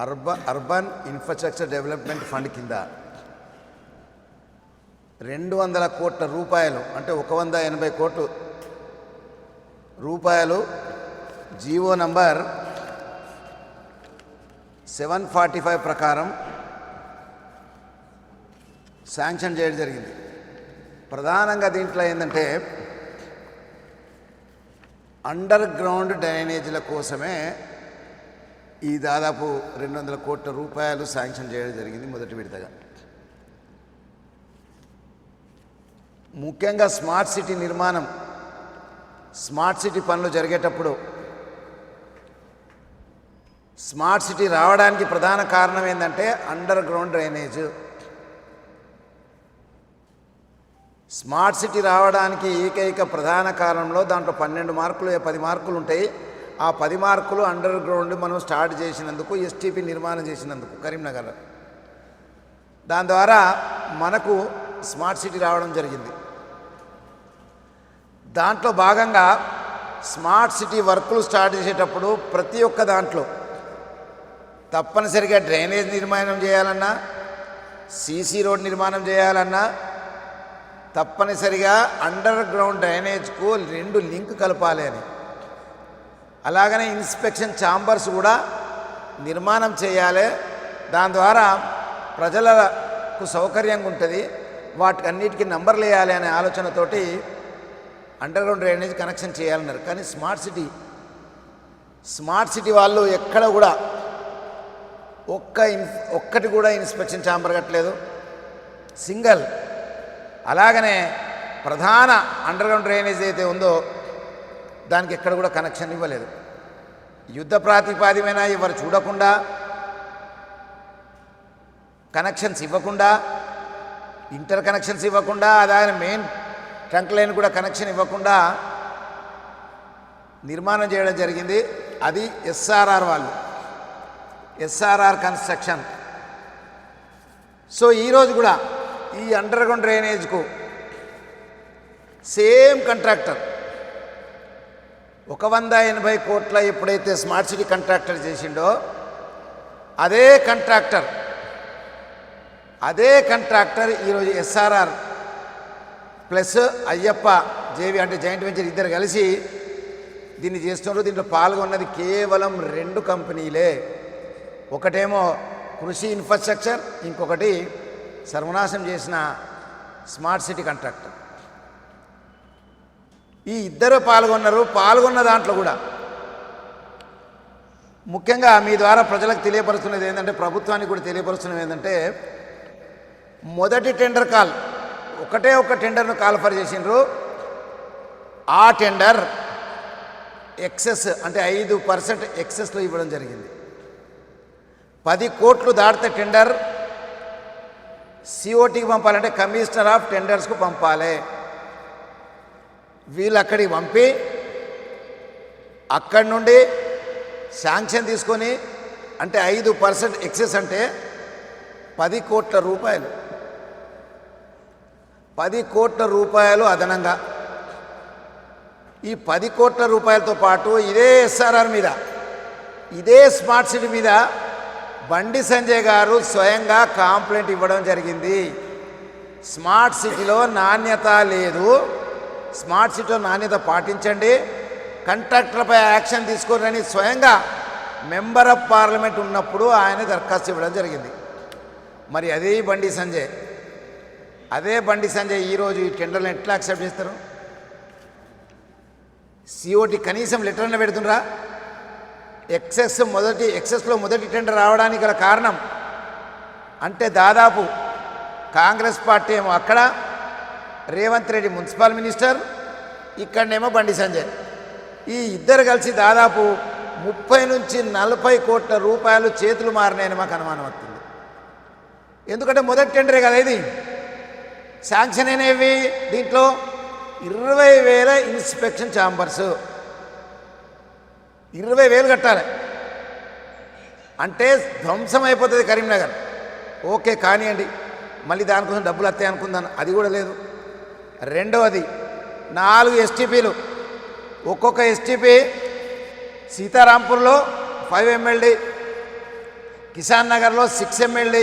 Urban infrastructure development fund కింద 200 కోట్ల రూపాయలు అంటే 180 కోట్ల రూపాయలు జీవో నంబర్ 745 ప్రకారం శాంక్షన్ చేయడం జరిగింది. ప్రధానంగా దీంట్లో ఏంటంటే అండర్ గ్రౌండ్ డ్రైనేజీల కోసమే ఈ దాదాపు 200 కోట్ల రూపాయలు శాంక్షన్ చేయడం జరిగింది మొదటి విడతగా. ముఖ్యంగా స్మార్ట్ సిటీ నిర్మాణం, స్మార్ట్ సిటీ పనులు జరిగేటప్పుడు స్మార్ట్ సిటీ రావడానికి ప్రధాన కారణం ఏంటంటే under ground drainage. Smart city రావడానికి ఏకైక ప్రధాన కారణంలో దాంట్లో 12 మార్కులు 10 మార్కులు ఉంటాయి. ఆ 10 మార్కులు అండర్ గ్రౌండ్ మనం స్టార్ట్ చేసినందుకు, ఎస్టీపీ నిర్మాణం చేసినందుకు కరీంనగర్, దాని ద్వారా మనకు స్మార్ట్ సిటీ రావడం జరిగింది. దాంట్లో భాగంగా స్మార్ట్ సిటీ వర్కులు స్టార్ట్ చేసేటప్పుడు ప్రతి ఒక్క దాంట్లో తప్పనిసరిగా డ్రైనేజ్ నిర్మాణం చేయాలన్నా, సీసీ రోడ్ నిర్మాణం చేయాలన్నా తప్పనిసరిగా అండర్ గ్రౌండ్ డ్రైనేజ్కు 2 లింక్ కలపాలి అని. అలాగనే ఇన్స్పెక్షన్ ఛాంబర్స్ కూడా నిర్మాణం చేయాలి. దాని ద్వారా ప్రజలకు సౌకర్యంగా ఉంటుంది, వాటికి అన్నిటికీ నంబర్లు వేయాలి అనే ఆలోచనతోటి అండర్ గ్రౌండ్ డ్రైనేజ్ కనెక్షన్ చేయాలన్నారు. కానీ స్మార్ట్ సిటీ వాళ్ళు ఎక్కడ కూడా ఒక్కటి కూడా ఇన్స్పెక్షన్ ఛాంబర్ కట్టలేదు, సింగల్. అలాగనే ప్రధాన అండర్ గ్రౌండ్ డ్రైనేజ్ అయితే ఉందో దానికి ఎక్కడ కూడా కనెక్షన్ ఇవ్వలేదు. యుద్ధ ప్రాతిపాదికమైన ఎవరు చూడకుండా, కనెక్షన్స్ ఇవ్వకుండా, ఇంటర్ కనెక్షన్స్ ఇవ్వకుండా, అదాని మెయిన్ ట్రంక్ లైన్ కూడా కనెక్షన్ ఇవ్వకుండా నిర్మాణం చేయడం జరిగింది. అది ఎస్ఆర్ఆర్ వాళ్ళు, ఎస్ఆర్ఆర్ కన్స్ట్రక్షన్. సో ఈరోజు కూడా ఈ అండర్ గ్రౌండ్ డ్రైనేజ్కు సేమ్ కాంట్రాక్టర్ 180 కోట్ల ఎప్పుడైతే స్మార్ట్ సిటీ కాంట్రాక్టర్ చేసిండో అదే కాంట్రాక్టర్ ఈరోజు ఎస్ఆర్ఆర్ ప్లస్ అయ్యప్ప జేవి అంటే జాయింట్ వెంచర్ ఇద్దరు కలిసి దీన్ని చేస్తున్నారు. దీంట్లో పాల్గొన్నది కేవలం 2 కంపెనీలే. ఒకటేమో కృషి ఇన్ఫ్రాస్ట్రక్చర్, ఇంకొకటి సర్వనాశం చేసిన స్మార్ట్ సిటీ కాంట్రాక్టర్. ఈ ఇద్దరు పాల్గొన్న దాంట్లో కూడా ముఖ్యంగా మీ ద్వారా ప్రజలకు తెలియపరుస్తున్నది ఏంటంటే, ప్రభుత్వానికి కూడా తెలియపరుస్తున్నది ఏంటంటే, మొదటి టెండర్ కాల్ ఒకటే ఒక టెండర్ను కాల్ఫర్ చేసిండ్రు. ఆ టెండర్ ఎక్సెస్ అంటే 5% ఎక్సెస్లో ఇవ్వడం జరిగింది. 10 కోట్లు దాటితే టెండర్ సిఓటీకి పంపాలంటే కమిషనర్ ఆఫ్ టెండర్స్కు పంపాలి. వీళ్ళు అక్కడికి పంపి అక్కడి నుండి శాంక్షన్ తీసుకొని, అంటే 5% ఎక్సెస్ అంటే 10 కోట్ల రూపాయలు, 10 కోట్ల రూపాయలు అదనంగా. ఈ 10 కోట్ల రూపాయలతో పాటు ఇదే ఎస్ఆర్ఆర్ మీద, ఇదే స్మార్ట్ సిటీ మీద బండి సంజయ్ గారు స్వయంగా కంప్లైంట్ ఇవ్వడం జరిగింది. స్మార్ట్ సిటీలో నాణ్యత లేదు, స్మార్ట్ సిటీలో నాణ్యత పాటించండి, కాంట్రాక్టర్లపై యాక్షన్ తీసుకోరని స్వయంగా మెంబర్ ఆఫ్ పార్లమెంట్ ఉన్నప్పుడు ఆయన దరఖాస్తు ఇవ్వడం జరిగింది. మరి అదే బండి సంజయ్ ఈరోజు ఈ టెండర్లను ఎట్లా యాక్సెప్ట్ చేస్తారు? సిఓటి కనీసం లెటర్ని పెడుతుండ్రా? ఎక్సెస్లో మొదటి టెండర్ రావడానికి గల కారణం అంటే దాదాపు కాంగ్రెస్ పార్టీ ఏమో అక్కడ, రేవంత్ రెడ్డి మున్సిపల్ మినిస్టర్, ఇక్కడనేమో బండి సంజయ్, ఈ ఇద్దరు కలిసి దాదాపు 30 నుంచి 40 కోట్ల రూపాయలు చేతులు మారినాయని మాకు అనుమానం వస్తుంది. ఎందుకంటే మొదటి టెండరే కదా ఇది. శాంక్షన్ అనేవి దీంట్లో 20,000 ఇన్స్పెక్షన్ ఛాంబర్స్, 20,000 కట్టాలి అంటే ధ్వంసం అయిపోతుంది కరీంనగర్. ఓకే కానివ్వండి, మళ్ళీ దానికోసం డబ్బులు వస్తాయి అనుకుందాను, అది కూడా లేదు. రెండవది 4 ఎస్టీపీలు, ఒక్కొక్క ఎస్టీపీ సీతారాంపూర్లో 5 MLD, కిసాన్ నగర్లో 6 MLD,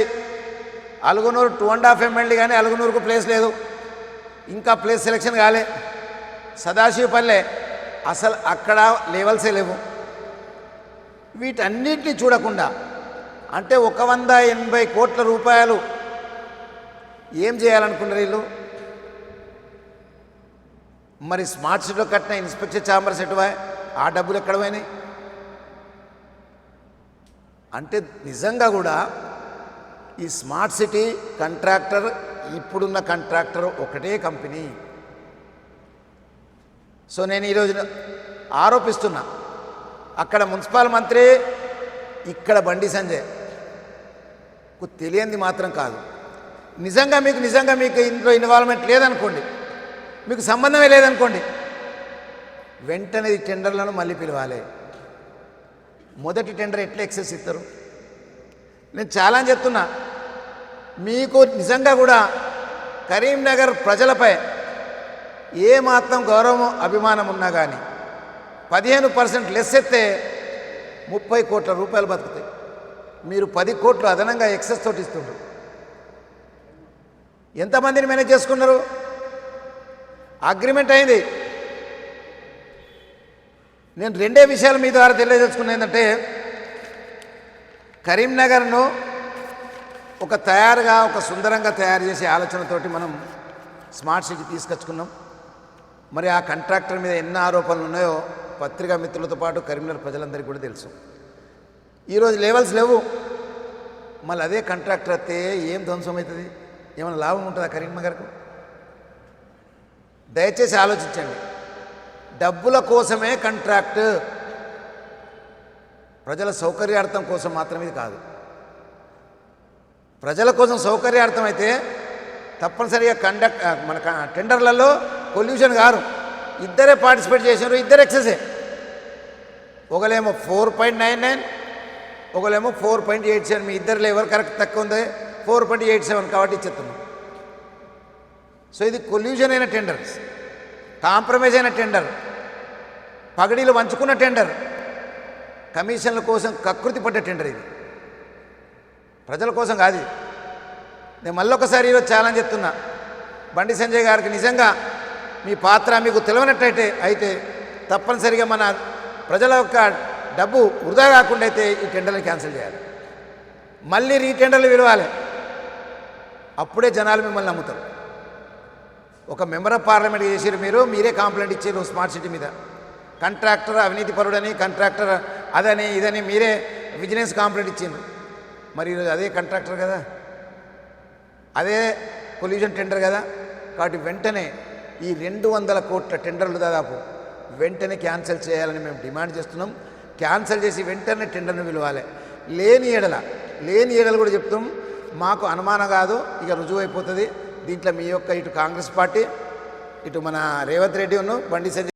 అలుగునూరు 2.5 MLD, కానీ అలుగునూరుకు ప్లేస్ లేదు, ఇంకా ప్లేస్ సెలెక్షన్ కాలే. సదాశివపల్లె అసలు అక్కడ లెవెల్సే లేవు. వీటన్నిటిని చూడకుండా అంటే 180 కోట్ల రూపాయలు ఏం చేయాలనుకున్నారు వీళ్ళు? మరి స్మార్ట్ సిటీలో కట్టిన ఇన్స్పెక్షన్ ఛాంబర్స్ ఎటువా, ఆ డబ్బులు ఎక్కడ పోయినాయి? అంటే నిజంగా కూడా ఈ స్మార్ట్ సిటీ కాంట్రాక్టర్, ఇప్పుడున్న కాంట్రాక్టర్ ఒకటే కంపెనీ. సో నేను ఈరోజు ఆరోపిస్తున్నా, అక్కడ మున్సిపల్ మంత్రి, ఇక్కడ బండి సంజయ్ తెలియంది మాత్రం కాదు. నిజంగా మీకు ఇంట్లో ఇన్వాల్వ్మెంట్ లేదనుకోండి, మీకు సంబంధమే లేదనుకోండి, వెంటనే ఈ టెండర్లను మళ్ళీ పిలవాలి. మొదటి టెండర్ ఎట్లా ఎక్సెస్ ఇస్తారు? నేను చాలా చెప్తున్నా, మీకు నిజంగా కూడా కరీంనగర్ ప్రజలపై ఏ మాత్రం గౌరవం అభిమానం ఉన్నా కానీ 15% లెస్ ఎత్తే 30 కోట్ల రూపాయలు బతుకుతాయి. మీరు 10 కోట్లు అదనంగా ఎక్సెస్ తోటి ఇస్తుండ్రు. ఎంతమందిని మేనేజ్ చేసుకున్నారు? అగ్రిమెంట్ అయింది. నేను రెండే విషయాలు మీ ద్వారా తెలియజేసుకున్నా. ఏంటంటే కరీంనగర్ను ఒక సుందరంగా తయారు చేసే ఆలోచనతోటి మనం స్మార్ట్ సిటీ తీసుకొచ్చుకున్నాం. మరి ఆ కాంట్రాక్టర్ మీద ఎన్ని ఆరోపణలు ఉన్నాయో పత్రికా మిత్రులతో పాటు కరీంనగర్ ప్రజలందరికీ కూడా తెలుసు. ఈరోజు లెవెల్స్ లేవు, మళ్ళీ అదే కాంట్రాక్టర్ అయితే ఏం ధ్వంసం అవుతుంది? ఏమైనా లాభం ఉంటుందా కరీంనగర్కు? దయచేసి ఆలోచించండి. డబ్బుల కోసమే కాంట్రాక్ట్, ప్రజల సౌకర్యార్థం కోసం మాత్రమే ఇది కాదు. ప్రజల కోసం సౌకర్యార్థం అయితే తప్పనిసరిగా మన టెండర్లలో పొల్యూషన్ గారు ఇద్దరే పార్టిసిపేట్ చేసినారు, ఇద్దరు ఎక్సెసే. ఒకలేమో 4.99, ఒకలేమో 4.87. మీ ఇద్దరు ఎవరు కరెక్ట్ తక్కువ ఉంది? 4.87 కాబట్టి ఇచ్చేస్తున్నాం. సో ఇది కొల్యూషన్ అయిన టెండర్, కాంప్రమైజ్ అయిన టెండర్, పగడీలు వంచుకున్న టెండర్, కమిషన్ల కోసం కకృతి పడ్డ టెండర్. ఇది ప్రజల కోసం కాదు. నేను మళ్ళొకసారి ఈరోజు ఛాలెంజ్ చెప్తున్నా, బండి సంజయ్ గారికి నిజంగా మీ పాత్ర మీకు తెలియనట్టయితే అయితే తప్పనిసరిగా మన ప్రజల యొక్క డబ్బు వృధా కాకుండా అయితే ఈ టెండర్ని క్యాన్సిల్ చేయాలి. మళ్ళీ రీటెండర్లు పిలవాలి, అప్పుడే జనాలు మిమ్మల్ని నమ్ముతారు. ఒక మెంబర్ ఆఫ్ పార్లమెంట్ చేసారు, మీరే కంప్లైంట్ ఇచ్చారు స్మార్ట్ సిటీ మీద. కాంట్రాక్టర్ అవినీతి పరుడని, కాంట్రాక్టర్ అదని ఇదని మీరే విజిలెన్స్ కంప్లైంట్ ఇచ్చిండ్రు. మరి ఈరోజు అదే కాంట్రాక్టర్ కదా, అదే పొల్యూషన్ టెండర్ కదా. కాబట్టి వెంటనే ఈ 200 కోట్ల టెండర్లు దాదాపు వెంటనే క్యాన్సిల్ చేయాలని మేము డిమాండ్ చేస్తున్నాం. క్యాన్సిల్ చేసి వెంటనే టెండర్ను పిలవాలి. లేని ఏడలు కూడా చెప్తాం, మాకు అనుమానం కాదు, ఇక రుజువు అయిపోతుంది. దీంట్లో మీ యొక్క ఇటు కాంగ్రెస్ పార్టీ, ఇటు మన రేవంత్ రెడ్డి బండి సంజయ్